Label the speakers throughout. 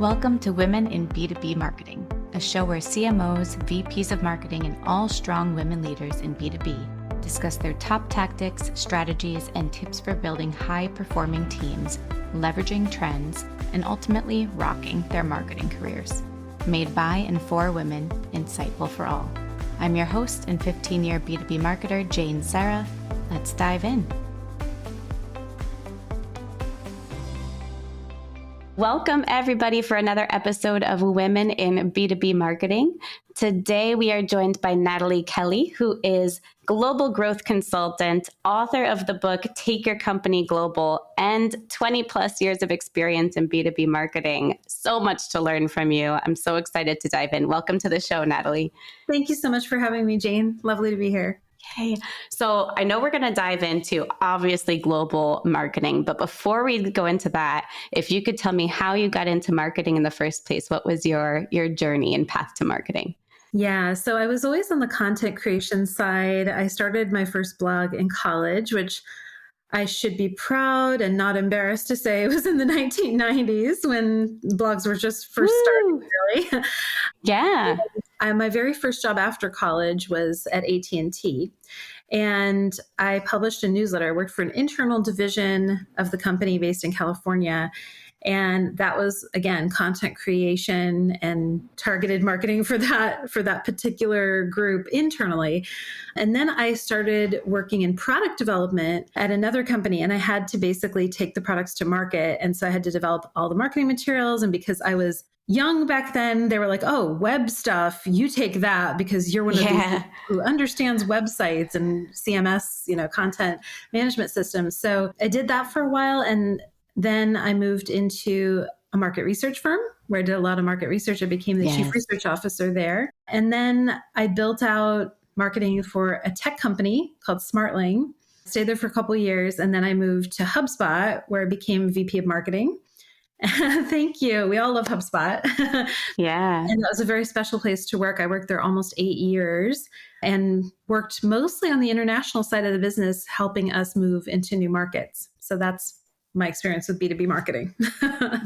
Speaker 1: Welcome to Women in B2B Marketing, a show where CMOs, VPs of marketing, and all strong women leaders in B2B discuss their top tactics, strategies, and tips for building high-performing teams, leveraging trends, and ultimately rocking their marketing careers. Made by and for women, insightful for all. I'm your host and 15-year B2B marketer, Jane Serra. Let's dive in. Welcome, everybody, for another episode of Women in B2B Marketing. Today, we are joined by Nataly Kelly, who is global growth consultant, author of the book Take Your Company Global, and 20 plus years of experience in B2B marketing. So much to learn from you. I'm so excited to dive in. Welcome to the show, Nataly.
Speaker 2: Thank you so much for having me, Jane. Lovely to be here.
Speaker 1: Okay, so I know we're going to dive into obviously global marketing, but before we go into that, if you could tell me how you got into marketing in the first place, what was your journey and path to marketing?
Speaker 2: Yeah, so I was always on the content creation side. I started my first blog in college, which I should be proud and not embarrassed to say it was in the 1990s when blogs were just first starting, really.
Speaker 1: Yeah.
Speaker 2: My very first job after college was at AT&T, and I published a newsletter. I worked for an internal division of the company based in California, and that was, again, content creation and targeted marketing for that particular group internally. And then I started working in product development at another company, and I had to basically take the products to market. And so I had to develop all the marketing materials. And because I was young back then, they were like, oh, web stuff, you take that because you're one of these who understands websites and CMS, content management systems. So I did that for a while. And then I moved into a market research firm where I did a lot of market research. I became the chief research officer there. And then I built out marketing for a tech company called Smartling. Stayed there for a couple of years. And then I moved to HubSpot, where I became VP of marketing. Thank you. We all love HubSpot.
Speaker 1: Yeah.
Speaker 2: And that was a very special place to work. I worked there almost 8 years and worked mostly on the international side of the business, helping us move into new markets. So that's my experience with B2B marketing.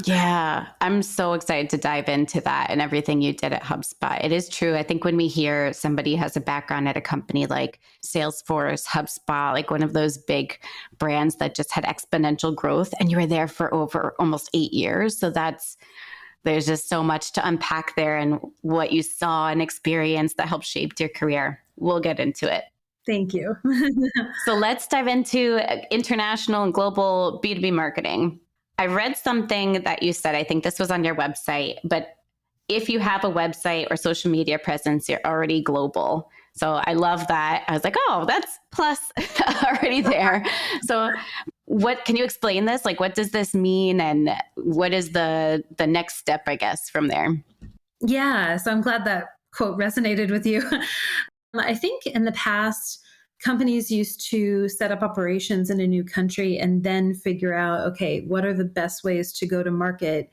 Speaker 1: Yeah, I'm so excited to dive into that and everything you did at HubSpot. It is true. I think when we hear somebody has a background at a company like Salesforce, HubSpot, like one of those big brands that just had exponential growth, and you were there for over almost 8 years. So there's just so much to unpack there and what you saw and experienced that helped shape your career. We'll get into it.
Speaker 2: Thank you.
Speaker 1: So let's dive into international and global B2B marketing. I read something that you said, I think this was on your website, but if you have a website or social media presence, you're already global. So I love that. I was like, oh, that's plus already there. So what can you explain this? Like, what does this mean? And what is the next step, I guess, from there?
Speaker 2: Yeah. So I'm glad that quote resonated with you. I think in the past, companies used to set up operations in a new country and then figure out, okay, what are the best ways to go to market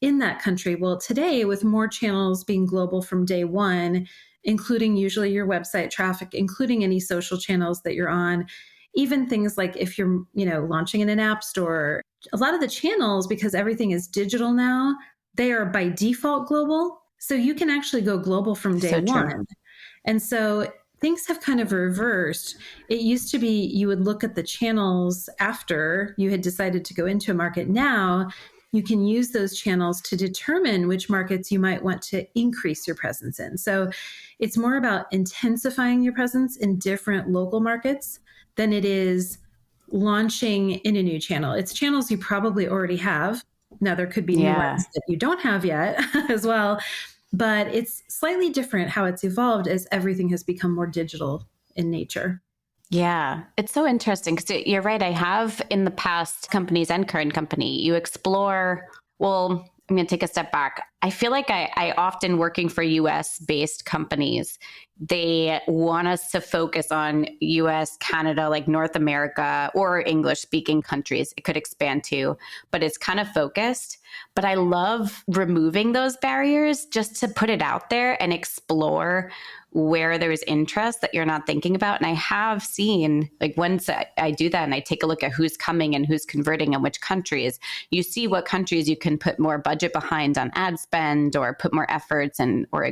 Speaker 2: in that country? Well, today, with more channels being global from day one, including usually your website traffic, including any social channels that you're on, even things like if you're, launching in an app store, a lot of the channels, because everything is digital now, they are by default global. So you can actually go global from day one. And so things have kind of reversed. It used to be you would look at the channels after you had decided to go into a market. Now you can use those channels to determine which markets you might want to increase your presence in. So it's more about intensifying your presence in different local markets than it is launching in a new channel. It's channels you probably already have. Now there could be new ones that you don't have yet as well. But it's slightly different how it's evolved as everything has become more digital in nature.
Speaker 1: Yeah, it's so interesting because you're right. I have in the past companies and current company, you explore, well, I'm going to take a step back. I feel like I often working for US based companies, they want us to focus on US, Canada, like North America, or English speaking countries. It could expand to, but it's kind of focused. But I love removing those barriers just to put it out there and explore where there's interest that you're not thinking about. And I have seen, like, once I do that and I take a look at who's coming and who's converting and which countries, you see what countries you can put more budget behind on ad spend or put more efforts and or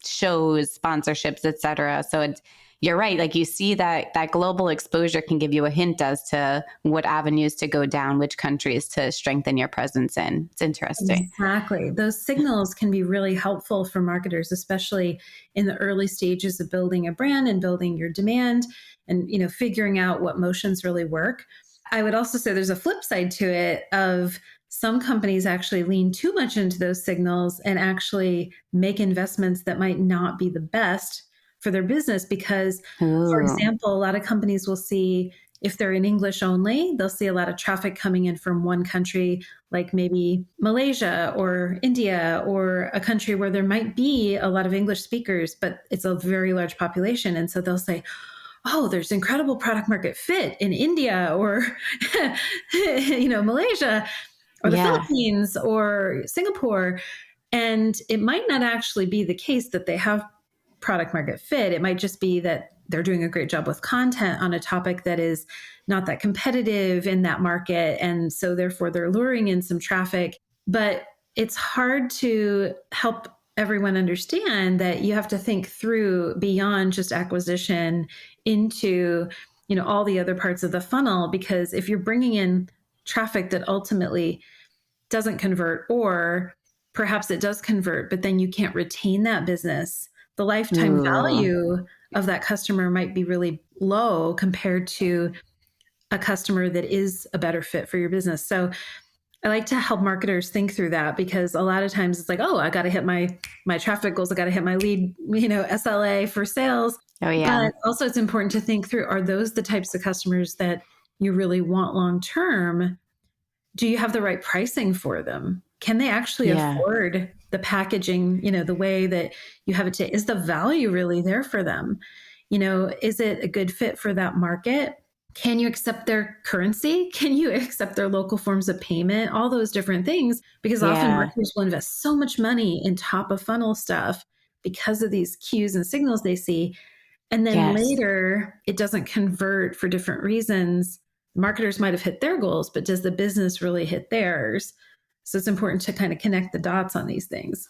Speaker 1: shows, sponsorships, etc. So you're right. Like, you see that global exposure can give you a hint as to what avenues to go down, which countries to strengthen your presence in. It's interesting.
Speaker 2: Exactly. Those signals can be really helpful for marketers, especially in the early stages of building a brand and building your demand and, figuring out what motions really work. I would also say there's a flip side to it of some companies actually lean too much into those signals and actually make investments that might not be the best for their business because, for example, a lot of companies will see, if they're in English only, they'll see a lot of traffic coming in from one country, like maybe Malaysia or India, or a country where there might be a lot of English speakers, but it's a very large population. And so they'll say, oh, there's incredible product market fit in India or, Malaysia or the Philippines or Singapore. And it might not actually be the case that they have product market fit. It might just be that they're doing a great job with content on a topic that is not that competitive in that market. And so therefore they're luring in some traffic. But it's hard to help everyone understand that you have to think through beyond just acquisition into, all the other parts of the funnel, because if you're bringing in traffic that ultimately doesn't convert, or perhaps it does convert, but then you can't retain that business, the lifetime value of that customer might be really low compared to a customer that is a better fit for your business. So I like to help marketers think through that, because a lot of times it's like, oh, I got to hit my traffic goals. I got to hit my lead, SLA for sales.
Speaker 1: Oh, yeah.
Speaker 2: But also it's important to think through, are those the types of customers that you really want long-term? Do you have the right pricing for them? Can they actually afford the packaging, the way that you have it today? Is the value really there for them? Is it a good fit for that market? Can you accept their currency? Can you accept their local forms of payment? All those different things, because often marketers will invest so much money in top of funnel stuff because of these cues and signals they see. And then later it doesn't convert for different reasons. Marketers might have hit their goals, but does the business really hit theirs? So it's important to kind of connect the dots on these things.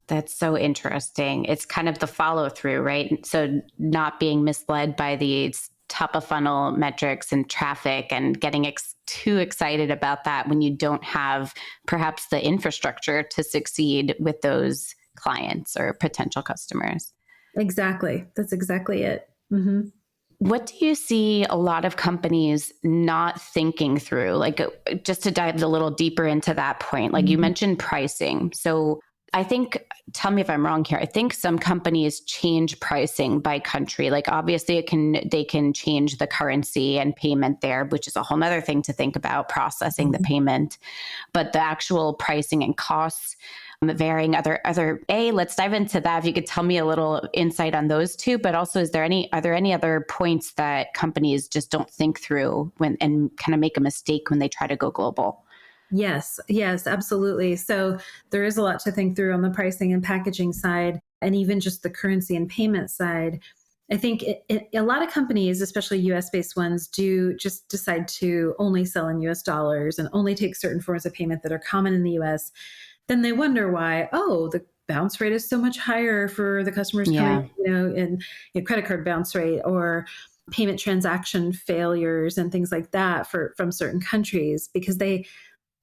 Speaker 1: That's so interesting. It's kind of the follow through, right? So not being misled by these top of funnel metrics and traffic and getting too excited about that when you don't have perhaps the infrastructure to succeed with those clients or potential customers.
Speaker 2: Exactly. That's exactly it. Mm-hmm.
Speaker 1: What do you see a lot of companies not thinking through? Like, just to dive a little deeper into that point, like you mentioned pricing. So I think, tell me if I'm wrong here, I think some companies change pricing by country. Like, obviously they can change the currency and payment there, which is a whole nother thing to think about, processing the payment. But the actual pricing and costs varying let's dive into that. If you could tell me a little insight on those two, but also are there any other points that companies just don't think through and kind of make a mistake when they try to go global?
Speaker 2: Yes, absolutely. So there is a lot to think through on the pricing and packaging side, and even just the currency and payment side. I think a lot of companies, especially US-based ones, do just decide to only sell in US dollars and only take certain forms of payment that are common in the US. Then they wonder why, the bounce rate is so much higher for the customers coming, in credit card bounce rate or payment transaction failures and things like that from certain countries, because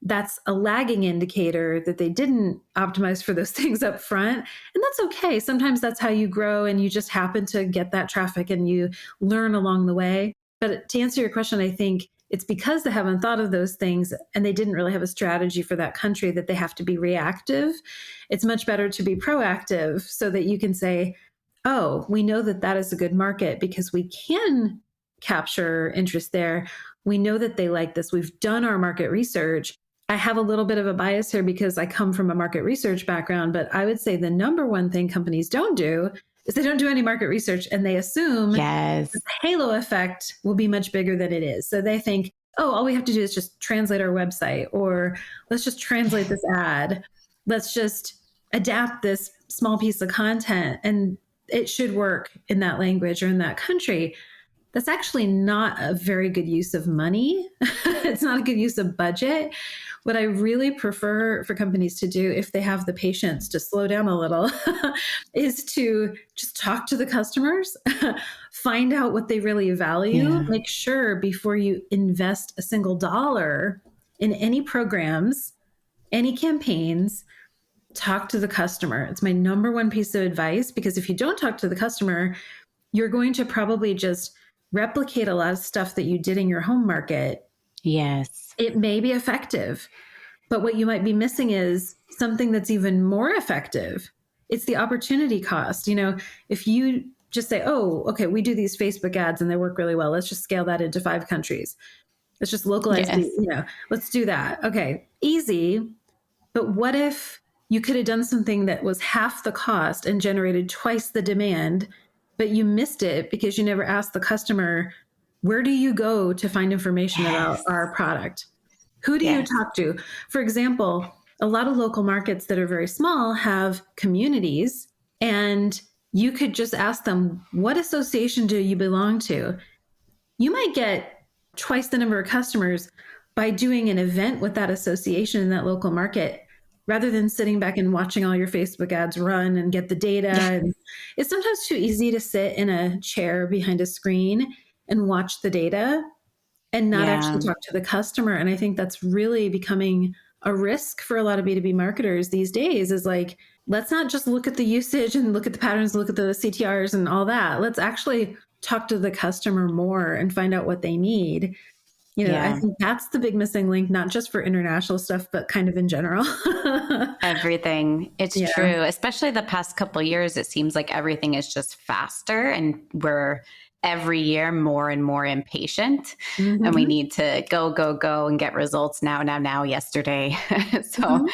Speaker 2: that's a lagging indicator that they didn't optimize for those things up front. And that's okay. Sometimes that's how you grow, and you just happen to get that traffic and you learn along the way. But to answer your question, I think it's because they haven't thought of those things and they didn't really have a strategy for that country that they have to be reactive. It's much better to be proactive so that you can say, oh, we know that is a good market because we can capture interest there. We know that they like this. We've done our market research. I have a little bit of a bias here because I come from a market research background, but I would say the number one thing companies don't do is they don't do any market research and they assume
Speaker 1: Yes.
Speaker 2: the halo effect will be much bigger than it is. So they think, oh, all we have to do is just translate our website, or let's just translate this ad. Let's just adapt this small piece of content and it should work in that language or in that country. That's actually not a very good use of money. It's not a good use of budget. What I really prefer for companies to do, if they have the patience to slow down a little, is to just talk to the customers, find out what they really value, make sure before you invest a single dollar in any programs, any campaigns, talk to the customer. It's my number one piece of advice, because if you don't talk to the customer, you're going to probably just replicate a lot of stuff that you did in your home market.
Speaker 1: Yes.
Speaker 2: It may be effective, but what you might be missing is something that's even more effective. It's the opportunity cost. If you just say, oh, okay, we do these Facebook ads and they work really well. Let's just scale that into 5 countries. Let's just localize let's do that. Okay, easy. But what if you could have done something that was half the cost and generated twice the demand, but you missed it because you never asked the customer, where do you go to find information about our product? Who do you talk to? For example, a lot of local markets that are very small have communities, and you could just ask them, what association do you belong to? You might get twice the number of customers by doing an event with that association in that local market, rather than sitting back and watching all your Facebook ads run and get the data. And it's sometimes too easy to sit in a chair behind a screen and watch the data and not actually talk to the customer. And I think that's really becoming a risk for a lot of B2B marketers these days, is like, let's not just look at the usage and look at the patterns, look at the CTRs and all that. Let's actually talk to the customer more and find out what they need. I think that's the big missing link, not just for international stuff, but kind of in general.
Speaker 1: Everything. It's true. Especially the past couple of years, it seems like everything is just faster, and we're every year more and more impatient, and we need to go and get results now, yesterday. So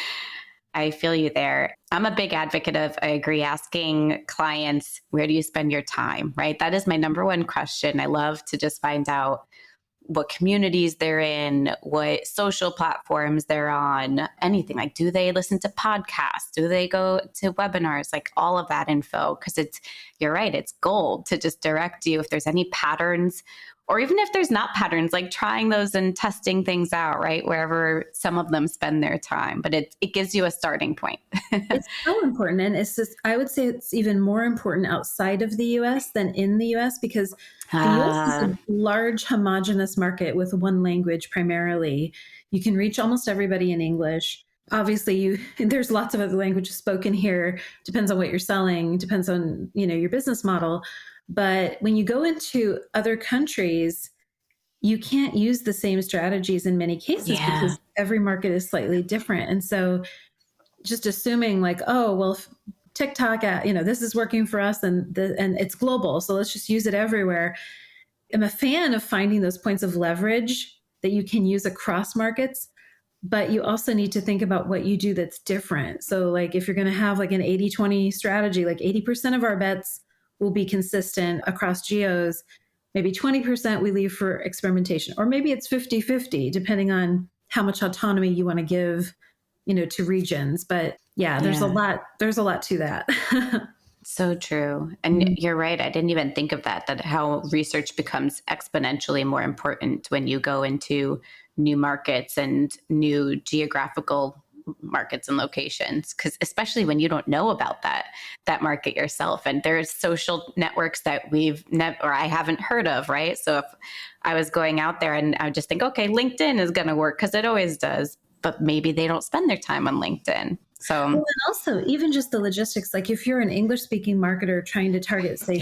Speaker 1: I feel you there. I'm a big advocate of, I agree, asking clients, where do you spend your time, right? That is my number one question. I love to just find out what communities they're in, what social platforms they're on, anything. Like, do they listen to podcasts? Do they go to webinars? Like, all of that info, because you're right, it's gold to just direct you if there's any patterns, or even if there's not patterns, like trying those and testing things out, right? Wherever some of them spend their time, but it gives you a starting point.
Speaker 2: It's so important. And it's just, I would say it's even more important outside of the US than in the US, because the US is a large homogenous market with one language primarily. You can reach almost everybody in English. Obviously, there's lots of other languages spoken here. Depends on what you're selling, depends on, your business model. But when you go into other countries, you can't use the same strategies in many cases because every market is slightly different. And so just assuming like, oh, well, if TikTok, this is working for us and it's global, so let's just use it everywhere. I'm a fan of finding those points of leverage that you can use across markets, but you also need to think about what you do that's different. So like if you're going to have like an 80-20 strategy, like 80% of our bets will be consistent across geos, maybe 20% we leave for experimentation, or maybe it's 50-50, depending on how much autonomy you want to give, to regions. But there's a lot to that.
Speaker 1: So true. And you're right. I didn't even think of that how research becomes exponentially more important when you go into new markets and new geographical markets and locations, because especially when you don't know about that market yourself, and there's social networks that I haven't heard of, right? So if I was going out there and I just think, okay, LinkedIn is going to work because it always does, but maybe they don't spend their time on LinkedIn. So,
Speaker 2: and also even just the logistics, like if you're an English speaking marketer trying to target, say,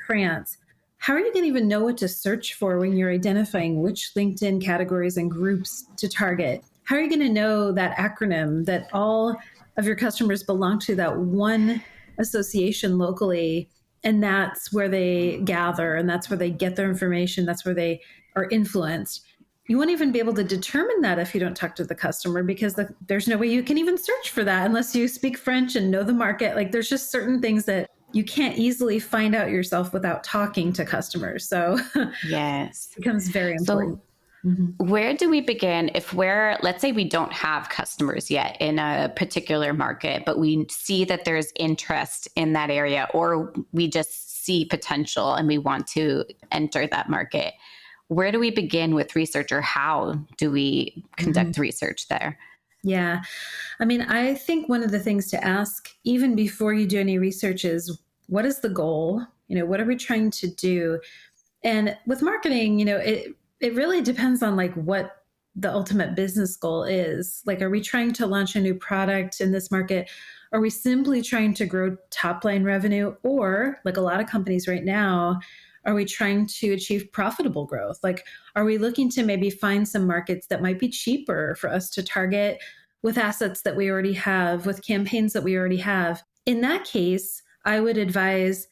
Speaker 2: France, how are you going to even know what to search for when you're identifying which LinkedIn categories and groups to target? How are you going to know that acronym that all of your customers belong to, that one association locally, and that's where they gather and that's where they get their information, that's where they are influenced? You won't even be able to determine that if you don't talk to the customer, because there's no way you can even search for that unless you speak French and know the market. Like there's just certain things that you can't easily find out yourself without talking to customers. So
Speaker 1: Yes.
Speaker 2: it becomes very important.
Speaker 1: So where do we begin if let's say we don't have customers yet in a particular market, but we see that there's interest in that area, or we just see potential and we want to enter that market? Where do we begin with research, or how do we conduct research there?
Speaker 2: Yeah. I mean, I think one of the things to ask even before you do any research is, what is the goal? What are we trying to do? And with marketing, it really depends on like what the ultimate business goal is. Like, are we trying to launch a new product in this market? Are we simply trying to grow top line revenue? Or like a lot of companies right now, are we trying to achieve profitable growth? Like, are we looking to maybe find some markets that might be cheaper for us to target with assets that we already have, with campaigns that we already have? In that case, I would advise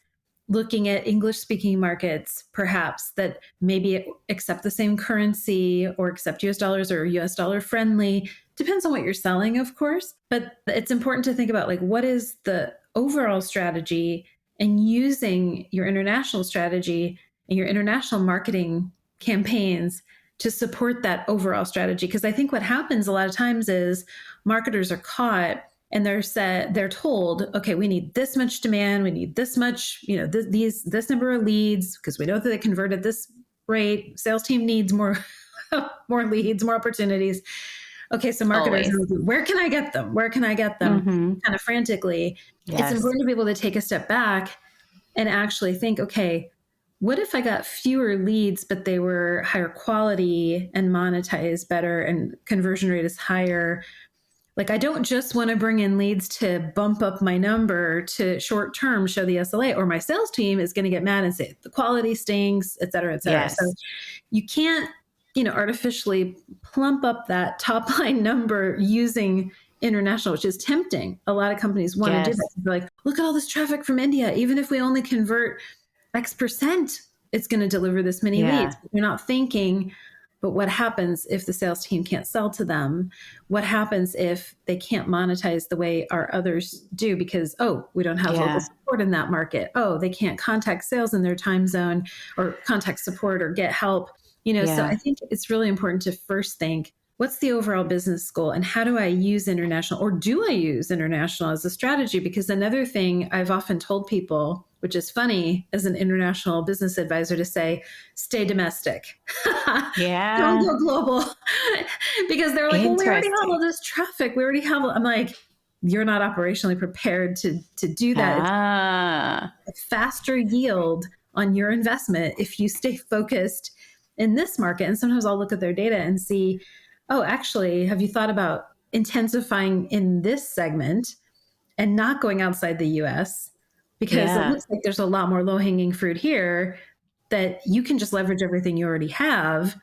Speaker 2: looking at English speaking markets, perhaps, that maybe accept the same currency or accept US dollars or US dollar friendly. Depends on what you're selling, of course. But it's important to think about like, what is the overall strategy, and using your international strategy and your international marketing campaigns to support that overall strategy. Because I think what happens a lot of times is marketers are caught and they're told, okay, we need this much demand, we need this much, this number of leads, because we know that they convert at this rate. Sales team needs more more leads, more opportunities. Okay, so marketers, where can I get them? Where can I get them? Kind of frantically. Yes. It's important to be able to take a step back and actually think, okay, what if I got fewer leads, but they were higher quality and monetized better and conversion rate is higher? Like, I don't just want to bring in leads to bump up my number to short term show the SLA, or my sales team is going to get mad and say the quality stinks, et cetera, et cetera. Yes. So you can't, artificially plump up that top line number using international, which is tempting. A lot of companies want to do that. They're like, look at all this traffic from India. Even if we only convert X percent, it's going to deliver this many leads. But you're not thinking, but what happens if the sales team can't sell to them? What happens if they can't monetize the way our others do because, we don't have local support in that market. They can't contact sales in their time zone or contact support or get help. So I think it's really important to first think, what's the overall business goal, and how do I use international, or do I use international as a strategy? Because another thing I've often told people, which is funny as an international business advisor, to say, stay domestic. Don't go global. Because they're like, well, we already have all this traffic. We already have, I'm like, you're not operationally prepared to do that. It's a faster yield on your investment if you stay focused in this market. And sometimes I'll look at their data and see, actually, have you thought about intensifying in this segment and not going outside the US? Because it looks like there's a lot more low-hanging fruit here that you can just leverage everything you already have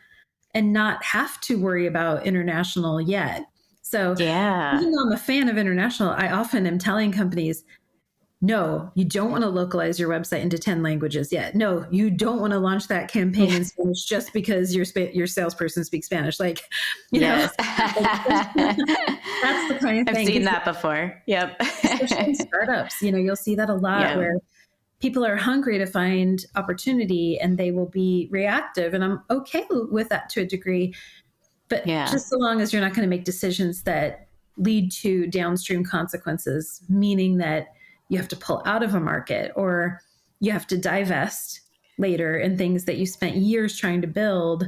Speaker 2: and not have to worry about international yet. So even though I'm a fan of international, I often am telling companies, no, you don't want to localize your website into 10 languages yet. No, you don't want to launch that campaign in Spanish just because your salesperson speaks Spanish. Like, know, that's the kind of thing.
Speaker 1: I've seen that before. Yep.
Speaker 2: Especially in startups, you'll see that a lot where people are hungry to find opportunity and they will be reactive. And I'm okay with that to a degree, but just so long as you're not going to make decisions that lead to downstream consequences, meaning that you have to pull out of a market or you have to divest later in things that you spent years trying to build.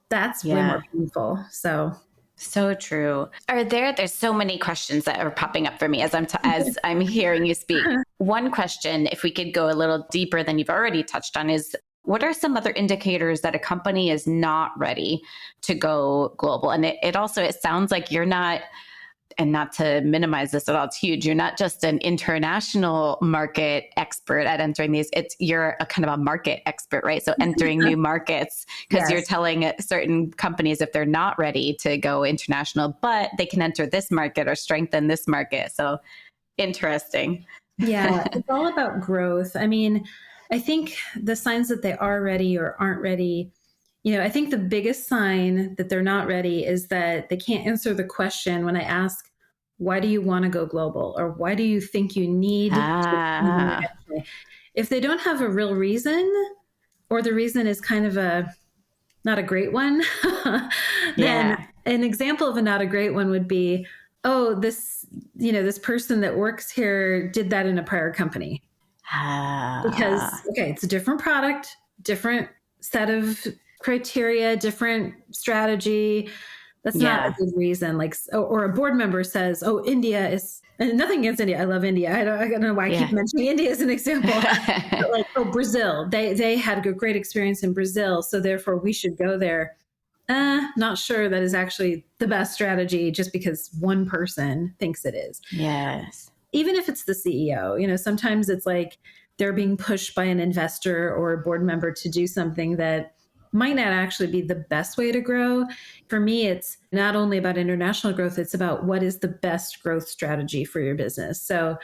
Speaker 2: That's way more painful.
Speaker 1: So true. There's so many questions that are popping up for me as I'm hearing you speak. One question, if we could go a little deeper than you've already touched on, is what are some other indicators that a company is not ready to go global? And it sounds like you're not, and not to minimize this at all, it's huge. You're not just an international market expert at entering these. You're a kind of a market expert, right? So entering new markets, because you're telling certain companies if they're not ready to go international, but they can enter this market or strengthen this market. So interesting.
Speaker 2: Yeah, it's all about growth. I mean, I think the signs that they are ready or aren't ready, I think the biggest sign that they're not ready is that they can't answer the question when I ask, why do you want to go global? Or why do you think you need to?
Speaker 1: Ah,
Speaker 2: If they don't have a real reason, or the reason is kind of not a great one, then
Speaker 1: yeah.
Speaker 2: an example of a not a great one would be, oh, this person that works here did that in a prior company. Because,
Speaker 1: Ah,
Speaker 2: okay, it's a different product, different set of criteria, different strategy. That's not a
Speaker 1: yeah.
Speaker 2: good reason. Like, or a board member says, "Oh, India is," and nothing against India. I love India. I don't know why I keep
Speaker 1: Yeah.
Speaker 2: mentioning India as an example. But like, oh, Brazil, they had a great experience in Brazil, so therefore we should go there. Not sure that is actually the best strategy just because one person thinks it is.
Speaker 1: Yes.
Speaker 2: Even if it's the CEO, sometimes it's like they're being pushed by an investor or a board member to do something that might not actually be the best way to grow. For me, it's not only about international growth, it's about what is the best growth strategy for your business. So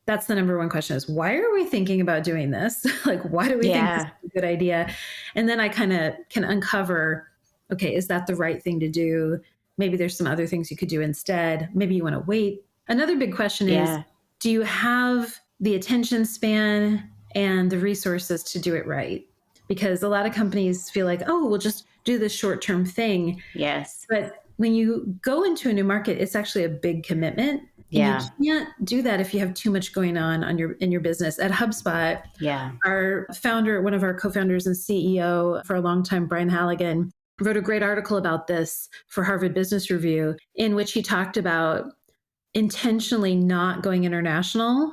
Speaker 2: that's the number one question is, why are we thinking about doing this? Like, why do we think this
Speaker 1: Yeah.
Speaker 2: is a good idea? And then I kind of can uncover, okay, is that the right thing to do? Maybe there's some other things you could do instead. Maybe you want to wait. Another big question is,
Speaker 1: Yeah.
Speaker 2: do you have the attention span and the resources to do it right? Because a lot of companies feel like, oh, we'll just do this short term thing.
Speaker 1: Yes.
Speaker 2: But when you go into a new market, it's actually a big commitment. And you
Speaker 1: Yeah.
Speaker 2: can't do that if you have too much going on in your business. At HubSpot,
Speaker 1: Yeah.
Speaker 2: our founder, one of our co-founders and CEO for a long time, Brian Halligan, wrote a great article about this for Harvard Business Review, in which he talked about intentionally not going international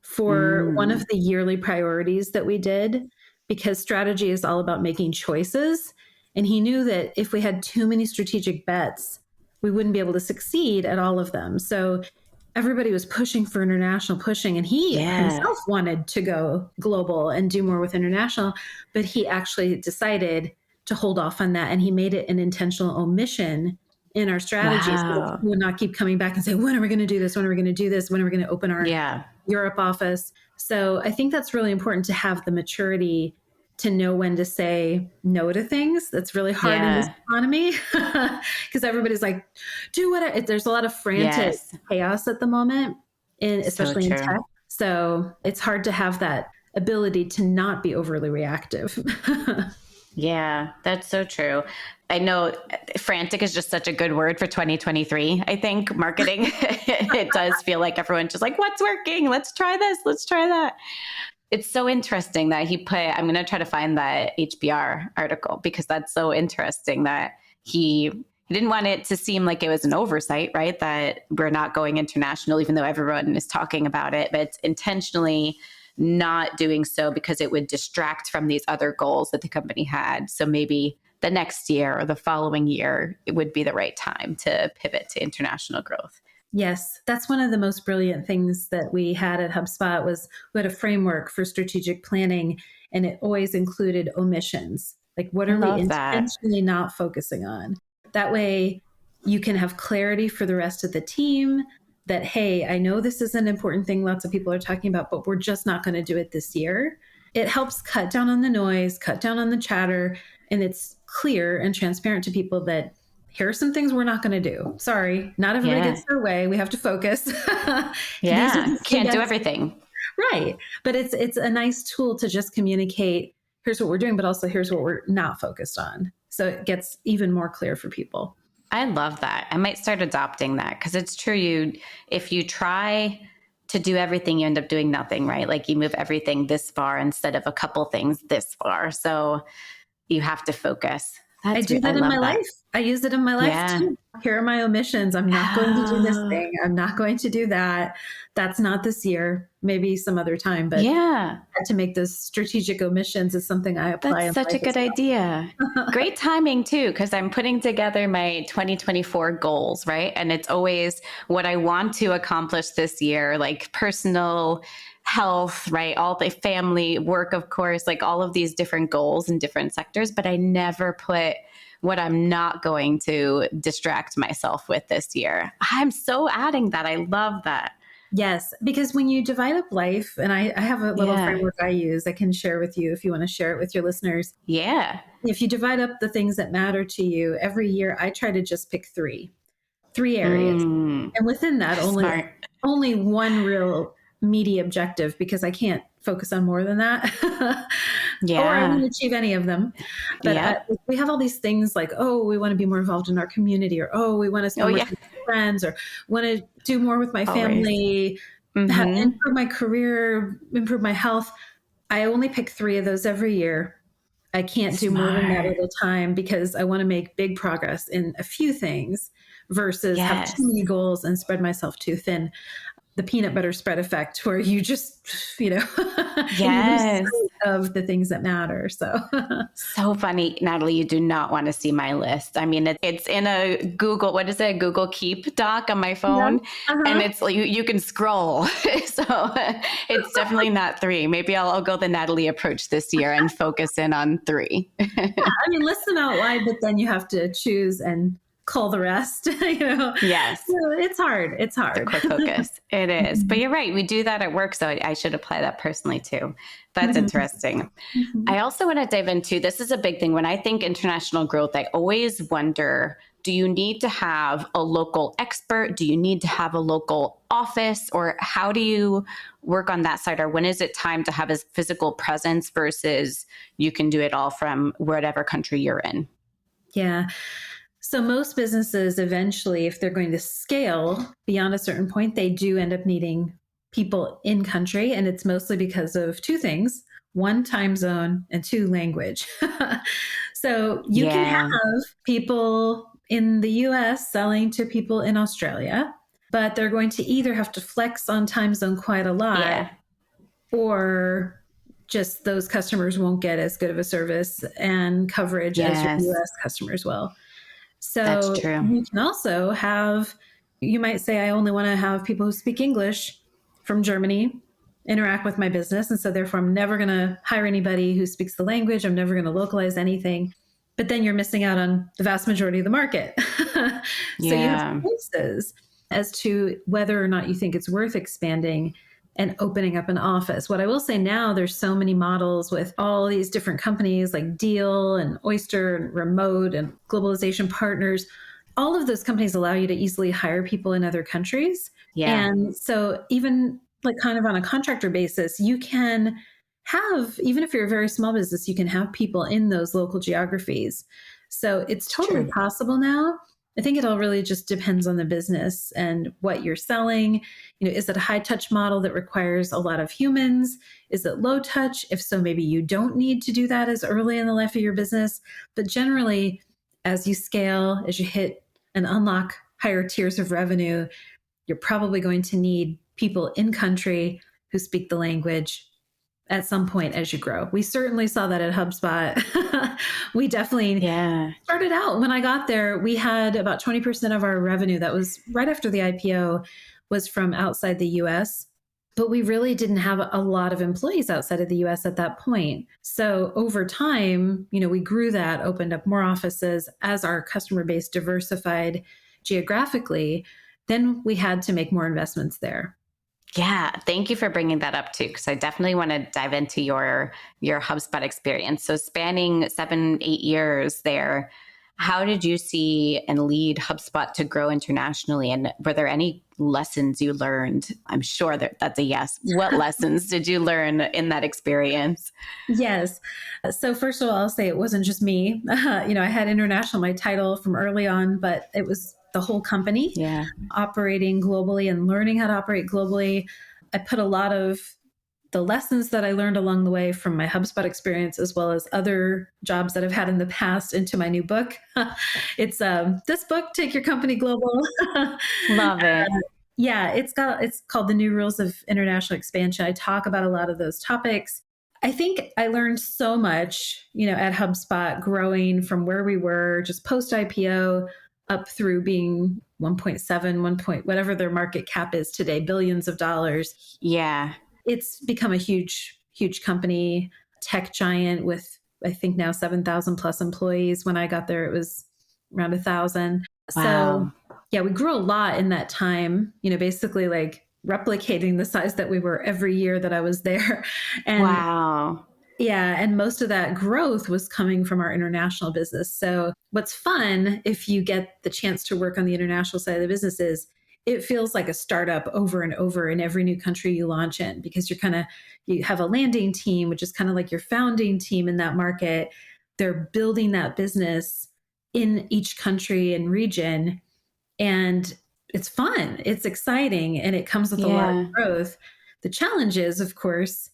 Speaker 2: for one of
Speaker 1: Mm.
Speaker 2: the yearly priorities that we did, because strategy is all about making choices. And he knew that if we had too many strategic bets, we wouldn't be able to succeed at all of them. So everybody was pushing for international pushing, and he
Speaker 1: Yeah.
Speaker 2: himself wanted to go global and do more with international, but he actually decided to hold off on that. And he made it an intentional omission in our strategy so that
Speaker 1: Wow.
Speaker 2: people would not keep coming back and say, when are we going to do this? When are we going to do this? When are we going to open our
Speaker 1: Yeah.
Speaker 2: Europe office? So I think that's really important to have the maturity to know when to say no to things. That's really hard in this
Speaker 1: Yeah.
Speaker 2: economy because everybody's like, do what there's a lot of frantic
Speaker 1: Yes.
Speaker 2: chaos at the moment,
Speaker 1: So
Speaker 2: especially in
Speaker 1: true.
Speaker 2: tech. So it's hard to have that ability to not be overly reactive.
Speaker 1: Yeah, that's so true. I know frantic is just such a good word for 2023. I think marketing, it does feel like everyone's just like, what's working? Let's try this. Let's try that. It's so interesting that he put, I'm going to try to find that HBR article because that's so interesting that he didn't want it to seem like it was an oversight, right? That we're not going international, even though everyone is talking about it, but it's intentionally not doing so because it would distract from these other goals that the company had. So maybe the next year or the following year, it would be the right time to pivot to international growth.
Speaker 2: Yes, that's one of the most brilliant things that we had at HubSpot was we had a framework for strategic planning, and it always included omissions. Like, what
Speaker 1: I
Speaker 2: are we
Speaker 1: love that.
Speaker 2: intentionally not focusing on? That way you can have clarity for the rest of the team that, hey, I know this is an important thing lots of people are talking about, but we're just not going to do it this year. It helps cut down on the noise, cut down on the chatter, and it's clear and transparent to people that here are some things we're not going to do. Sorry, not everybody
Speaker 1: Yeah.
Speaker 2: gets their way. We have to focus. These are
Speaker 1: Yeah.
Speaker 2: just the
Speaker 1: Can't do
Speaker 2: yes,
Speaker 1: everything.
Speaker 2: right. But it's a nice tool to just communicate. Here's what we're doing, but also here's what we're not focused on. So it gets even more clear for people.
Speaker 1: I love that. I might start adopting that because it's true. If you try to do everything, you end up doing nothing, right? Like you move everything this far instead of a couple things this far. So you have to focus.
Speaker 2: I do
Speaker 1: I
Speaker 2: that in my
Speaker 1: love that.
Speaker 2: life. I use it in my life
Speaker 1: Yeah.
Speaker 2: too. Here are my omissions. I'm not going to do this
Speaker 1: Oh,
Speaker 2: thing. I'm not going to do that. That's not this year, maybe some other time, but
Speaker 1: yeah.
Speaker 2: to make those strategic omissions is something I apply
Speaker 1: That's
Speaker 2: in
Speaker 1: such a
Speaker 2: life as
Speaker 1: good idea.
Speaker 2: well.
Speaker 1: Great timing too, because I'm putting together my 2024 goals, right? And it's always what I want to accomplish this year, like personal health, right? All the family, work, of course, like all of these different goals in different sectors. But I never put what I'm not going to distract myself with this year. I'm so adding that. I love that.
Speaker 2: Yes, because when you divide up life, and I have a little
Speaker 1: Yeah.
Speaker 2: framework I use I can share with you if you want to share it with your listeners.
Speaker 1: Yeah.
Speaker 2: If you divide up the things that matter to you every year, I try to just pick three. 3 areas.
Speaker 1: Mm,
Speaker 2: And within that,
Speaker 1: smart.
Speaker 2: only one real meaty objective, because I can't focus on more than that. Or I
Speaker 1: Yeah.
Speaker 2: won't achieve any of them. But
Speaker 1: Yep.
Speaker 2: we have all these things like, oh, we want to be more involved in our community, or oh, we want to
Speaker 1: Oh,
Speaker 2: spend more
Speaker 1: yeah.
Speaker 2: time with friends, or want to do more with my
Speaker 1: Always.
Speaker 2: family,
Speaker 1: Mm-hmm.
Speaker 2: improve my career, improve my health. I only pick 3 of those every year. I can't do more than that
Speaker 1: Smart.
Speaker 2: at a time, because I want to make big progress in a few things versus have too
Speaker 1: Yes.
Speaker 2: many goals and spread myself too thin. The peanut butter spread effect, where you just, you lose
Speaker 1: Yes.
Speaker 2: sight of the things that matter. So,
Speaker 1: So funny, Natalie, you do not want to see my list. I mean, it's in a Google, what is it? Google Keep doc on my
Speaker 2: yeah.
Speaker 1: phone. And
Speaker 2: Uh-huh.
Speaker 1: it's like you can scroll. So it's definitely not 3. Maybe I'll go the Natalie approach this year and focus in on 3.
Speaker 2: I mean, list them out loud, but then you have to choose and call the rest.
Speaker 1: Yes.
Speaker 2: So it's hard. It's
Speaker 1: The
Speaker 2: hard.
Speaker 1: core focus. It is. But
Speaker 2: Mhm.
Speaker 1: you're right. We do that at work. So I should apply that personally too. That's
Speaker 2: Mhm.
Speaker 1: interesting.
Speaker 2: Mhm.
Speaker 1: I also want to dive into this is a big thing. When I think international growth, I always wonder, do you need to have a local expert? Do you need to have a local office? Or how do you work on that side? Or when is it time to have a physical presence versus you can do it all from whatever country you're in?
Speaker 2: Yeah. So most businesses eventually, if they're going to scale beyond a certain point, they do end up needing people in country. And it's mostly because of 2 things: 1, time zone, and 2, language. So you can
Speaker 1: Yeah.
Speaker 2: have people in the US selling to people in Australia, but they're going to either have to flex on time zone quite a lot,
Speaker 1: Yeah.
Speaker 2: or just those customers won't get as good of a service and coverage as your
Speaker 1: Yes.
Speaker 2: US customers will.
Speaker 1: That's
Speaker 2: So
Speaker 1: true.
Speaker 2: you can also have, you might say, I only want to have people who speak English from Germany interact with my business. And so therefore, I'm never going to hire anybody who speaks the language. I'm never going to localize anything. But then you're missing out on the vast majority of the market. So you have
Speaker 1: Yeah.
Speaker 2: choices as to whether or not you think it's worth expanding and opening up an office. What I will say now, there's so many models with all these different companies like Deal and Oyster and Remote and Globalization Partners. All of those companies allow you to easily hire people in other countries.
Speaker 1: Yeah.
Speaker 2: And so even like kind of on a contractor basis, you can have, even if you're a very small business, you can have people in those local geographies. So it's
Speaker 1: It's
Speaker 2: totally
Speaker 1: true.
Speaker 2: possible now. I think it all really just depends on the business and what you're selling. Is it a high touch model that requires a lot of humans? Is it low touch? If so, maybe you don't need to do that as early in the life of your business. But generally, as you scale, as you hit and unlock higher tiers of revenue, you're probably going to need people in country who speak the language at some point as you grow. We certainly saw that at HubSpot. We definitely
Speaker 1: Yeah.
Speaker 2: started out, when I got there, we had about 20% of our revenue, that was right after the IPO, was from outside the US. But we really didn't have a lot of employees outside of the US at that point. So over time, we grew that, opened up more offices as our customer base diversified geographically. Then we had to make more investments there.
Speaker 1: Yeah, thank you for bringing that up too, because I definitely want to dive into your HubSpot experience. So spanning 7, 8 years there, how did you see and lead HubSpot to grow internationally? And were there any lessons you learned? I'm sure that that's a yes. What lessons did you learn in that experience?
Speaker 2: Yes. So first of all, I'll say it wasn't just me. I had international, my title from early on, but it was the whole company
Speaker 1: Yeah.
Speaker 2: operating globally and learning how to operate globally. I put a lot of the lessons that I learned along the way from my HubSpot experience, as well as other jobs that I've had in the past, into my new book. It's this book, Take Your Company Global.
Speaker 1: Love it.
Speaker 2: Yeah, it's called The New Rules of International Expansion. I talk about a lot of those topics. I think I learned so much, at HubSpot, growing from where we were just post IPO up through being 1.7, 1 point, whatever their market cap is today, billions of dollars.
Speaker 1: Yeah.
Speaker 2: It's become a huge, huge company, tech giant with, I think now 7,000 plus employees. When I got there, it was around 1,000. So
Speaker 1: Wow.
Speaker 2: yeah, we grew a lot in that time, basically like replicating the size that we were every year that I was there. And
Speaker 1: Wow.
Speaker 2: Yeah. And most of that growth was coming from our international business. So what's fun if you get the chance to work on the international side of the business is it feels like a startup over and over in every new country you launch in, because you have a landing team, which is kind of like your founding team in that market. They're building that business in each country and region. And it's fun, it's exciting, and it comes with a lot of
Speaker 1: Yeah.
Speaker 2: growth. The challenge is, of course,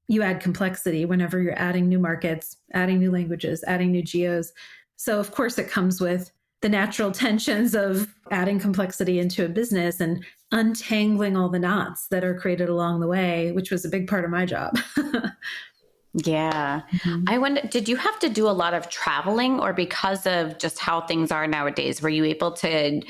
Speaker 2: you add complexity whenever you're adding new markets, adding new languages, adding new geos. So, of course, it comes with the natural tensions of adding complexity into a business and untangling all the knots that are created along the way, which was a big part of my job.
Speaker 1: Yeah.
Speaker 2: Mhm.
Speaker 1: I wonder, did you have to do a lot of traveling, or because of just how things are nowadays, were you able to,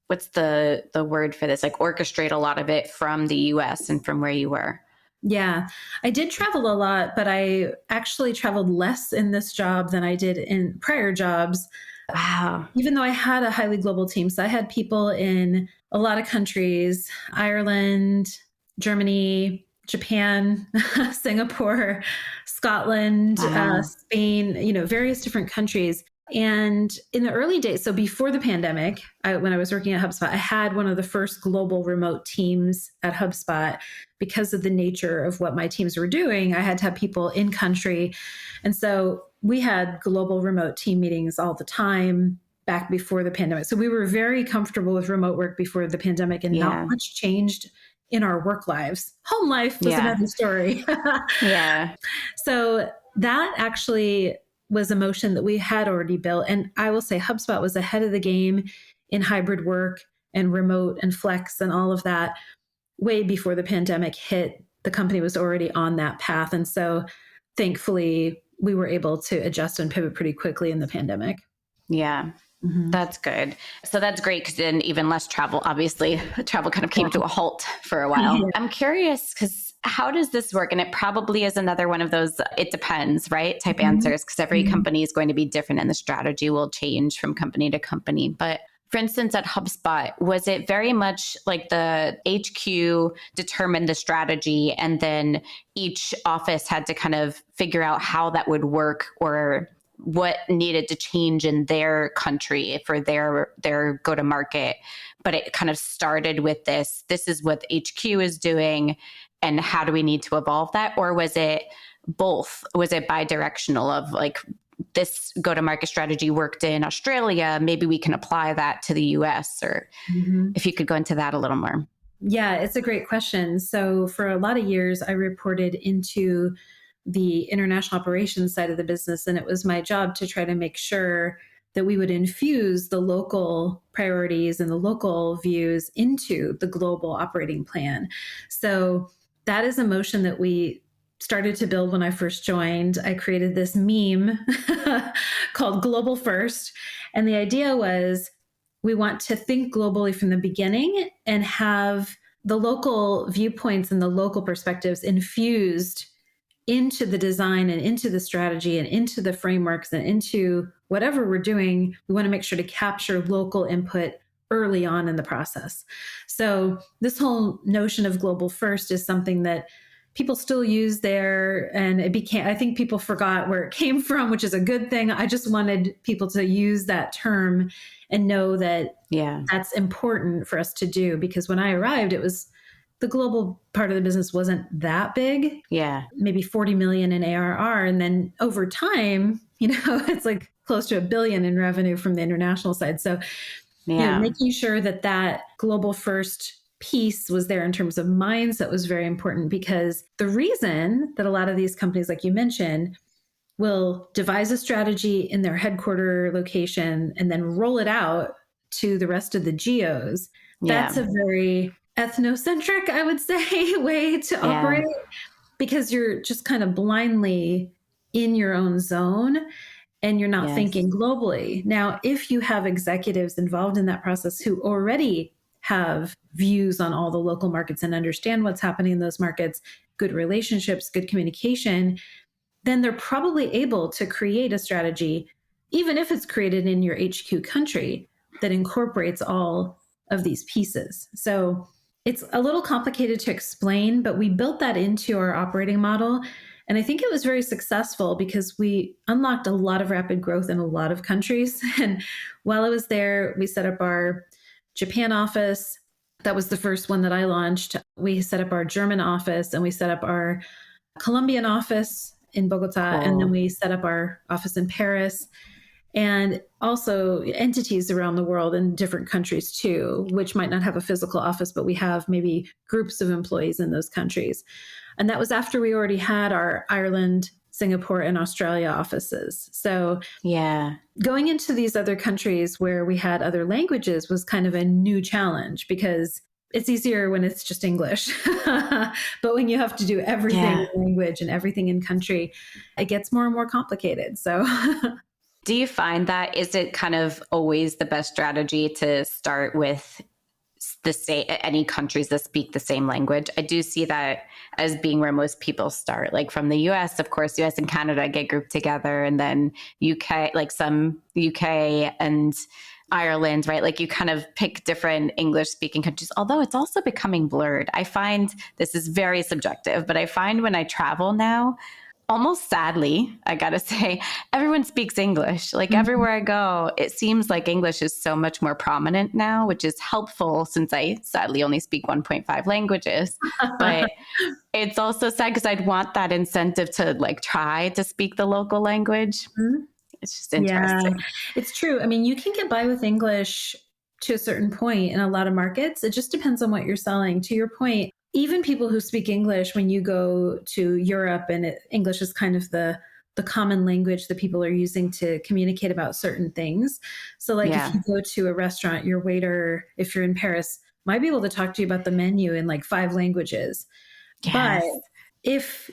Speaker 1: what's the word for this, like orchestrate a lot of it from the US and from where you were?
Speaker 2: Yeah, I did travel a lot, but I actually traveled less in this job than I did in prior jobs,
Speaker 1: Wow.
Speaker 2: even though I had a highly global team. So I had people in a lot of countries: Ireland, Germany, Japan, Singapore, Scotland,
Speaker 1: Wow.
Speaker 2: Spain, various different countries. And in the early days, so before the pandemic, when I was working at HubSpot, I had one of the first global remote teams at HubSpot. Because of the nature of what my teams were doing, I had to have people in country. And so we had global remote team meetings all the time back before the pandemic. So we were very comfortable with remote work before the pandemic, and not
Speaker 1: Yeah.
Speaker 2: much changed in our work lives. Home life was
Speaker 1: Yeah.
Speaker 2: another story.
Speaker 1: Yeah.
Speaker 2: So that actually was a motion that we had already built. And I will say HubSpot was ahead of the game in hybrid work and remote and flex and all of that way before the pandemic hit. The company was already on that path. And so thankfully, we were able to adjust and pivot pretty quickly in the pandemic.
Speaker 1: Yeah.
Speaker 2: Mhm.
Speaker 1: That's good. So that's great, because then even less travel, obviously, travel kind of came to
Speaker 2: Yeah.
Speaker 1: a halt for a while. I'm curious, because how does this work? And it probably is another one of those, it depends, right? Type
Speaker 2: Mhm.
Speaker 1: answers, because every
Speaker 2: Mhm.
Speaker 1: company is going to be different and the strategy will change from company to company. But for instance, at HubSpot, was it very much like the HQ determined the strategy and then each office had to kind of figure out how that would work, or what needed to change in their country for their go to market? But it kind of started with this is what HQ is doing, and how do we need to evolve that? Or was it both? Was it bi-directional of like, this go to market strategy worked in Australia, maybe we can apply that to the US? Or
Speaker 2: Mhm.
Speaker 1: if you could go into that a little more.
Speaker 2: Yeah, it's a great question. So for a lot of years, I reported into the international operations side of the business, and it was my job to try to make sure that we would infuse the local priorities and the local views into the global operating plan. So that is a motion that we started to build when I first joined. I created this meme called Global First. And the idea was, we want to think globally from the beginning and have the local viewpoints and the local perspectives infused into the design and into the strategy and into the frameworks and into whatever we're doing. We want to make sure to capture local input early on in the process. So this whole notion of global first is something that people still use there, and I think people forgot where it came from, which is a good thing. I just wanted people to use that term and know that
Speaker 1: Yeah.
Speaker 2: that's important for us to do, because when I arrived, it was the global part of the business wasn't that big,
Speaker 1: Yeah.
Speaker 2: maybe 40 million in ARR. And then over time, it's like close to $1 billion in revenue from the international side. So,
Speaker 1: Yeah.
Speaker 2: making sure that that global first piece was there in terms of mindset was very important, because the reason that a lot of these companies, like you mentioned, will devise a strategy in their headquarter location and then roll it out to the rest of the geos, that's
Speaker 1: Yeah.
Speaker 2: a very ethnocentric, I would say, way to
Speaker 1: Yeah.
Speaker 2: operate, because you're just kind of blindly in your own zone and you're not
Speaker 1: Yes.
Speaker 2: thinking globally. Now, if you have executives involved in that process who already have views on all the local markets and understand what's happening in those markets, good relationships, good communication, then they're probably able to create a strategy, even if it's created in your HQ country, that incorporates all of these pieces. So it's a little complicated to explain, but we built that into our operating model. And I think it was very successful because we unlocked a lot of rapid growth in a lot of countries. And while I was there, we set up our Japan office. That was the first one that I launched. We set up our German office and we set up our Colombian office in Bogota. And then
Speaker 1: Cool.
Speaker 2: we set up our office in Paris and also entities around the world in different countries too, which might not have a physical office, but we have maybe groups of employees in those countries. And that was after we already had our Ireland, Singapore, and Australia offices. So
Speaker 1: Yeah.
Speaker 2: going into these other countries where we had other languages was kind of a new challenge because it's easier when it's just English. But when you have to do everything
Speaker 1: Yeah.
Speaker 2: in language and everything in country, it gets more and more complicated. So
Speaker 1: Do you find that is it kind of always the best strategy to start with any countries that speak the same language? I do see that as being where most people start. Like from the US, of course, US and Canada get grouped together, and then UK, like some UK and Ireland, right? Like you kind of pick different English speaking countries, although it's also becoming blurred. I find this is very subjective, but I find when I travel now, almost sadly, I gotta say, everyone speaks English. Like everywhere I go, it seems like English is so much more prominent now, which is helpful since I sadly only speak 1.5 languages. But it's also sad because I'd want that incentive to like try to speak the local language. It's just
Speaker 2: Yeah,
Speaker 1: interesting.
Speaker 2: it's true. I mean, you can get by with English to a certain point in a lot of markets. It just depends on what you're selling. To your point, even people who speak English, when you go to Europe and English is kind of the common language that people are using to communicate about certain things. So like if
Speaker 1: Yeah.
Speaker 2: you go to a restaurant, your waiter, if you're in Paris, might be able to talk to you about the menu in like 5 languages. But
Speaker 1: Yes.
Speaker 2: if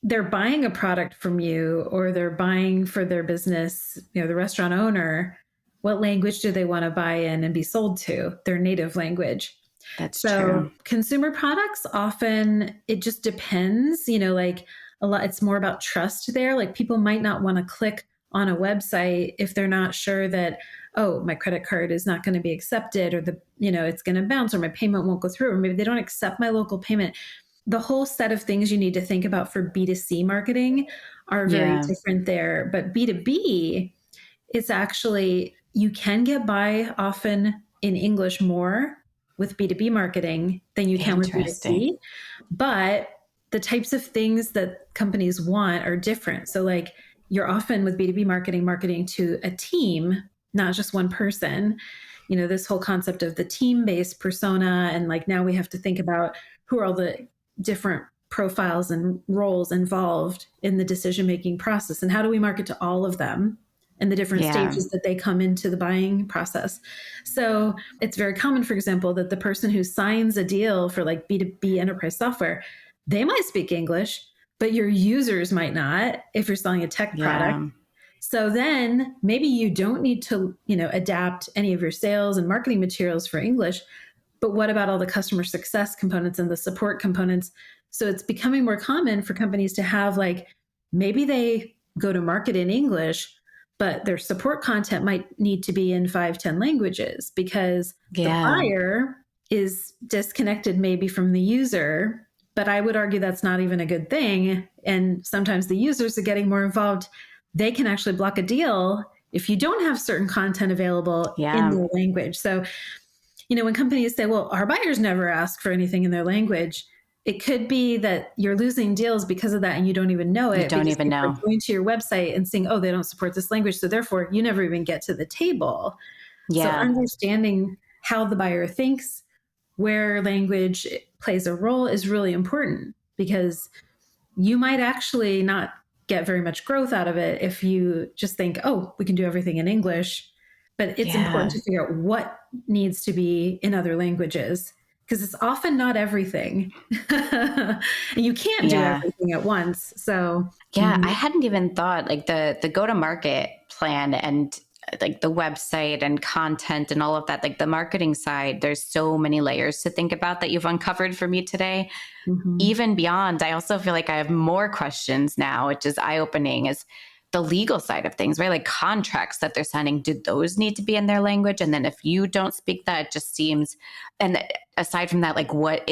Speaker 2: they're buying a product from you or they're buying for their business, the restaurant owner, what language do they want to buy in and be sold to? Their native language.
Speaker 1: That's
Speaker 2: So
Speaker 1: true.
Speaker 2: consumer products often it just depends, like a lot it's more about trust there. Like people might not want to click on a website if they're not sure that, oh, my credit card is not going to be accepted or it's going to bounce or my payment won't go through or maybe they don't accept my local payment. The whole set of things you need to think about for B2C marketing are very
Speaker 1: Yeah.
Speaker 2: different there. But B2B, it's actually, you can get by often in English more with B2B marketing than you can with
Speaker 1: Interesting.
Speaker 2: B2C. But the types of things that companies want are different. So, like, you're often with B2B marketing to a team, not just one person. This whole concept of the team based persona. And like now we have to think about who are all the different profiles and roles involved in the decision making process and how do we market to all of them and the different
Speaker 1: Yeah.
Speaker 2: stages that they come into the buying process. So it's very common, for example, that the person who signs a deal for like B2B enterprise software, they might speak English, but your users might not if you're selling a tech product.
Speaker 1: Yeah.
Speaker 2: So then maybe you don't need to, adapt any of your sales and marketing materials for English, but what about all the customer success components and the support components? So it's becoming more common for companies to have like, maybe they go to market in English, but their support content might need to be in 5, 10 languages because the
Speaker 1: Yeah.
Speaker 2: buyer is disconnected maybe from the user. But I would argue that's not even a good thing. And sometimes the users are getting more involved. They can actually block a deal if you don't have certain content available in
Speaker 1: Yeah.
Speaker 2: their language. So when companies say, well, our buyers never ask for anything in their language, it could be that you're losing deals because of that and you don't even know
Speaker 1: You
Speaker 2: it
Speaker 1: don't
Speaker 2: because
Speaker 1: even
Speaker 2: people are
Speaker 1: know.
Speaker 2: going to your website and saying, oh, they don't support this language. So therefore, you never even get to the table. So
Speaker 1: Yeah.
Speaker 2: understanding how the buyer thinks, where language plays a role is really important because you might actually not get very much growth out of it if you just think, oh, we can do everything in English. But it's important
Speaker 1: Yeah.
Speaker 2: to figure out what needs to be in other languages because it's often not everything. And you can't do
Speaker 1: Yeah.
Speaker 2: everything at once. So,
Speaker 1: Yeah. I hadn't even thought like the go to market plan and like the website and content and all of that, like the marketing side, there's so many layers to think about that you've uncovered for me today.
Speaker 2: mhm.
Speaker 1: Even beyond, I also feel like I have more questions now, which is eye opening, is the legal side of things, right? Like contracts that they're signing, do those need to be in their language? And then if you don't speak that, it just seems, and aside from that, like what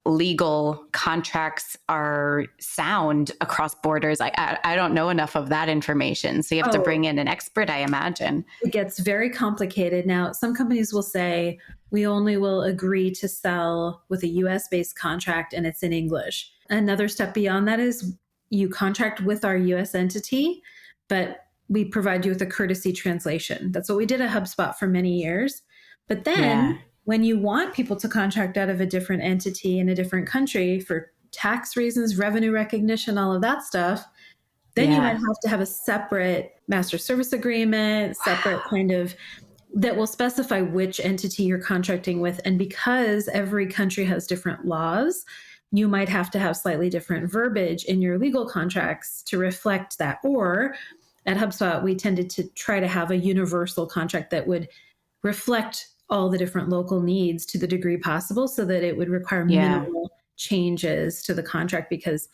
Speaker 1: legal contracts are sound across borders. I don't know enough of that information. So you have to bring in an expert, I imagine.
Speaker 2: It gets very complicated. Now, some companies will say, we only will agree to sell with a US-based contract and it's in English. Another step beyond that is you contract with our US entity, but we provide you with a courtesy translation. That's what we did at HubSpot for many years. But then when you want people to contract out of a different entity in a different country for tax reasons, revenue recognition, all of that stuff, then you might have to have a separate master service agreement, separate kind of that will specify which entity you're contracting with. And because every country has different laws, you might have to have slightly different verbiage in your legal contracts to reflect that. Or at HubSpot, we tended to try to have a universal contract that would reflect all the different local needs to the degree possible so that it would require minimal changes to the contract, because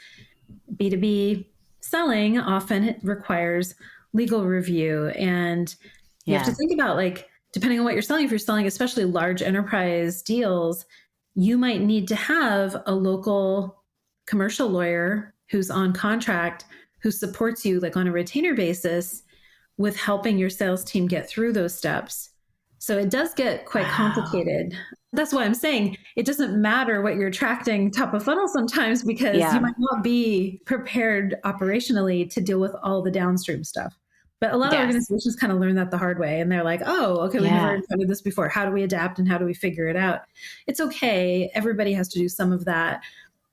Speaker 2: B2B selling often requires legal review. And you have to think about, like, depending on what you're selling, if you're selling especially large enterprise deals, you might need to have a local commercial lawyer who's on contract, who supports you like on a retainer basis with helping your sales team get through those steps. So it does get quite complicated. That's why I'm saying it doesn't matter what you're attracting top of funnel sometimes, because you might not be prepared operationally to deal with all the downstream stuff. But a lot of organizations kind of learn that the hard way. And they're like, oh, okay, we've never encountered this before. How do we adapt and how do we figure it out? It's okay. Everybody has to do some of that.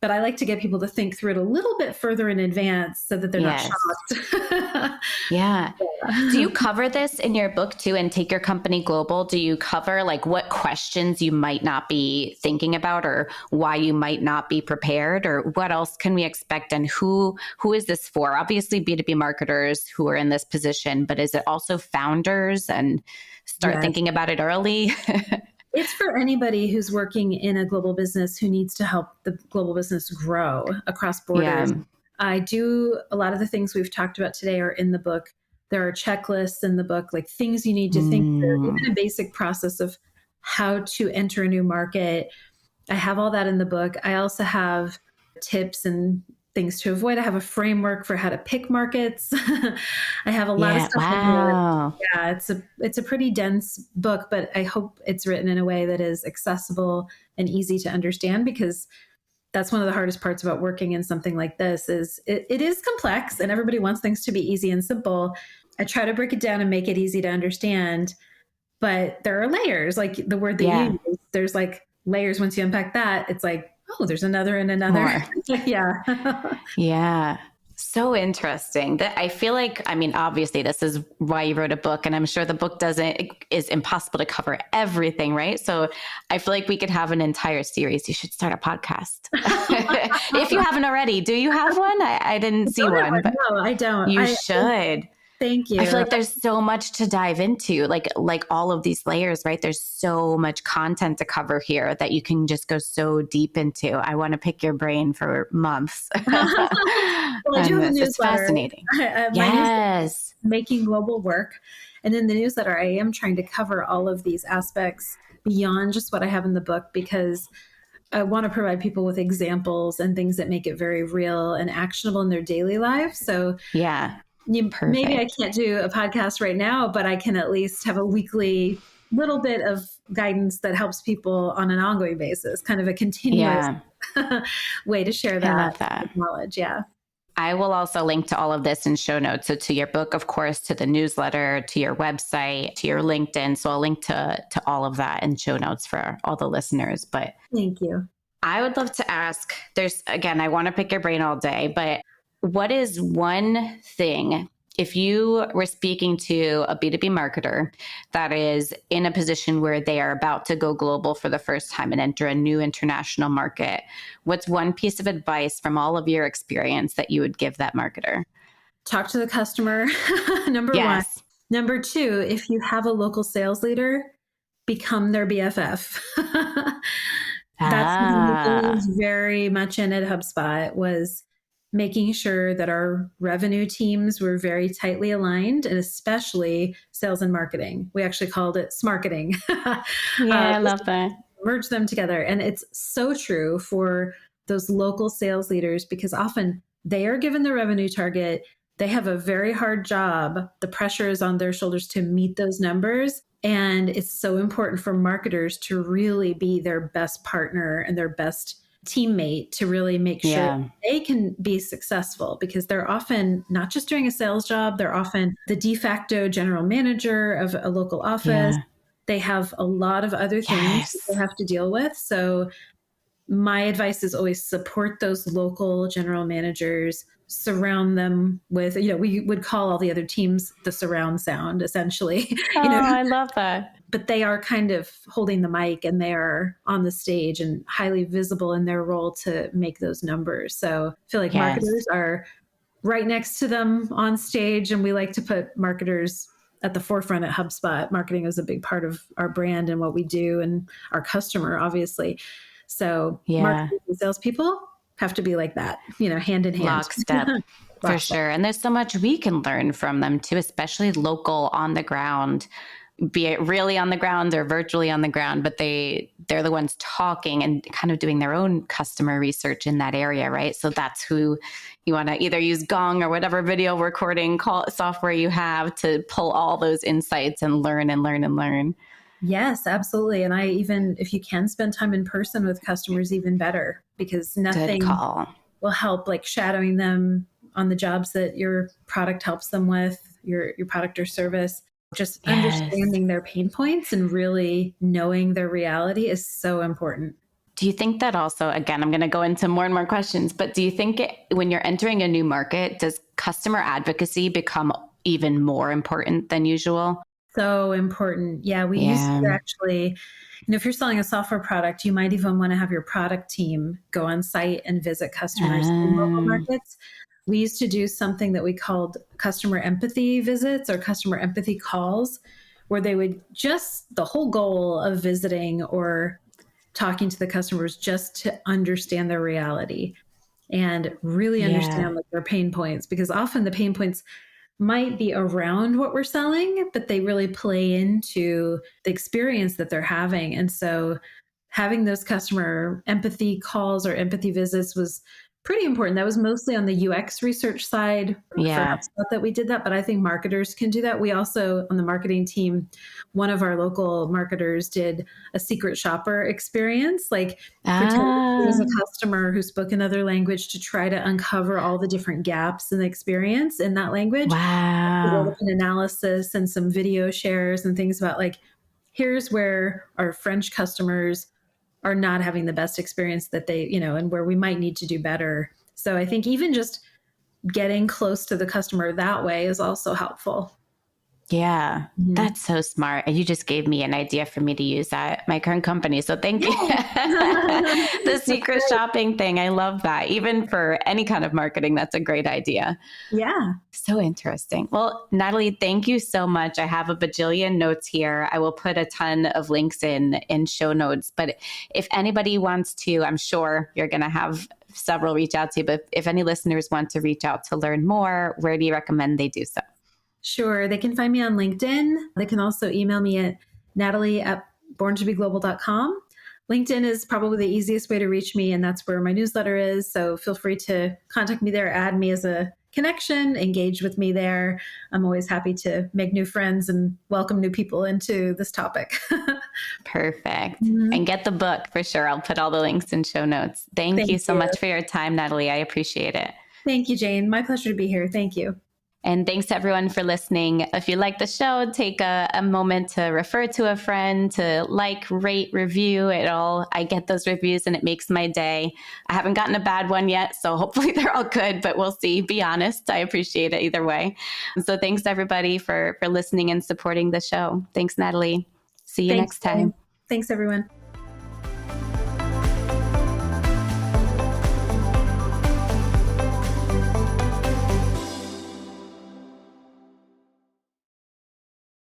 Speaker 2: But I like to get people to think through it a little bit further in advance so that they're not shocked.
Speaker 1: Do you cover this in your book too, and Take Your Company Global? Do you cover like what questions you might not be thinking about, or why you might not be prepared, or what else can we expect, and who is this for? Obviously B2B marketers who are in this position, but is it also founders, and start thinking about it early?
Speaker 2: It's for anybody who's working in a global business who needs to help the global business grow across borders. I do a lot of the things we've talked about today are in the book. There are checklists in the book, like things you need to think through, even a basic process of how to enter a new market. I have all that in the book. I also have tips and things to avoid. I have a framework for how to pick markets. I have a lot of stuff in there. Yeah, it's a pretty dense book, but I hope it's written in a way that is accessible and easy to understand, because that's one of the hardest parts about working in something like this is it is complex and everybody wants things to be easy and simple. I try to break it down and make it easy to understand, but there are layers, like the word that you use. There's like layers. Once you unpack that, it's like, oh, there's another and another.
Speaker 1: So interesting. That I feel like, I mean, obviously this is why you wrote a book, and I'm sure the book is impossible to cover everything, right? So I feel like we could have an entire series. You should start a podcast. If you haven't already. Do you have one? I didn't see one. But
Speaker 2: no, I don't.
Speaker 1: You should.
Speaker 2: Thank you.
Speaker 1: I feel like there's so much to dive into, like all of these layers, right? There's so much content to cover here that you can just go so deep into. I want to pick your brain for months.
Speaker 2: Well, I do have a newsletter. It's fascinating.
Speaker 1: Yes.
Speaker 2: Making Global Work. And in the newsletter, I am trying to cover all of these aspects beyond just what I have in the book, because I want to provide people with examples and things that make it very real and actionable in their daily life. So maybe I can't do a podcast right now, but I can at least have a weekly little bit of guidance that helps people on an ongoing basis, kind of a continuous way to share that knowledge. Yeah.
Speaker 1: I will also link to all of this in show notes. So to your book, of course, to the newsletter, to your website, to your LinkedIn. So I'll link to all of that in show notes for all the listeners. But
Speaker 2: thank you.
Speaker 1: I would love to ask, I want to pick your brain all day, but what is one thing, if you were speaking to a B2B marketer that is in a position where they are about to go global for the first time and enter a new international market, what's one piece of advice from all of your experience that you would give that marketer?
Speaker 2: Talk to the customer, number one. Number two, if you have a local sales leader, become their BFF. That's something that was very much in at HubSpot, was making sure that our revenue teams were very tightly aligned, and especially sales and marketing. We actually called it smarketing.
Speaker 1: I love that.
Speaker 2: merge them together. And it's so true for those local sales leaders because often they are given the revenue target. They have a very hard job. The pressure is on their shoulders to meet those numbers. And it's so important for marketers to really be their best partner and their best teammate to really make sure they can be successful because they're often not just doing a sales job, they're often the de facto general manager of a local office. They have a lot of other things that they have to deal with. So my advice is always support those local general managers, surround them with, we would call all the other teams the surround sound, essentially.
Speaker 1: I love that.
Speaker 2: But they are kind of holding the mic and they are on the stage and highly visible in their role to make those numbers. So I feel like marketers are right next to them on stage, and we like to put marketers at the forefront at HubSpot. Marketing is a big part of our brand and what we do and our customer, obviously. So marketers and salespeople have to be like that, hand in hand.
Speaker 1: Lockstep. For sure. And there's so much we can learn from them too, especially local on the ground, be it really on the ground or virtually on the ground, but they're the ones talking and kind of doing their own customer research in that area, right? So that's who you want to either use Gong or whatever video recording software you have to pull all those insights and learn and learn and learn.
Speaker 2: Yes, absolutely. And if you can spend time in person with customers, even better, because nothing will help like shadowing them on the jobs that your product helps them with, your product or service. Just understanding their pain points and really knowing their reality is so important.
Speaker 1: Do you think that also, again, I'm going to go into more and more questions, but do you think when you're entering a new market, does customer advocacy become even more important than usual?
Speaker 2: So important. Yeah, we used to actually, if you're selling a software product, you might even want to have your product team go on site and visit customers in local markets. We used to do something that we called customer empathy visits or customer empathy calls, where they would the whole goal of visiting or talking to the customers just to understand their reality and really understand their pain points, because often the pain points might be around what we're selling, but they really play into the experience that they're having. And so having those customer empathy calls or empathy visits was pretty important. That was mostly on the UX research side for HubSpot that we did that, but I think marketers can do that. We also, on the marketing team, one of our local marketers did a secret shopper experience, like pretend there was a customer who spoke another language to try to uncover all the different gaps in the experience in that language.
Speaker 1: Wow.
Speaker 2: An analysis and some video shares and things about like, here's where our French customers are not having the best experience that they, and where we might need to do better. So I think even just getting close to the customer that way is also helpful.
Speaker 1: Yeah, that's so smart. And you just gave me an idea for me to use at my current company. So thank you. The secret shopping thing. I love that. Even for any kind of marketing, that's a great idea.
Speaker 2: Yeah.
Speaker 1: So interesting. Well, Nataly, thank you so much. I have a bajillion notes here. I will put a ton of links in show notes. But if anybody wants to, I'm sure you're going to have several reach out to you. But if any listeners want to reach out to learn more, where do you recommend they do so?
Speaker 2: Sure. They can find me on LinkedIn. They can also email me at nataly@borntobeglobal.com. LinkedIn is probably the easiest way to reach me, and that's where my newsletter is. So feel free to contact me there, add me as a connection, engage with me there. I'm always happy to make new friends and welcome new people into this topic.
Speaker 1: Perfect. And get the book for sure. I'll put all the links in show notes. Thank you so much for your time, Nataly. I appreciate it.
Speaker 2: Thank you, Jane. My pleasure to be here. Thank you.
Speaker 1: And thanks to everyone for listening. If you like the show, take a moment to refer to a friend, to like, rate, review it all. I get those reviews and it makes my day. I haven't gotten a bad one yet, so hopefully they're all good, but we'll see. Be honest. I appreciate it either way. So thanks everybody for listening and supporting the show. Thanks, Nataly. See you next time.
Speaker 2: Thanks, everyone.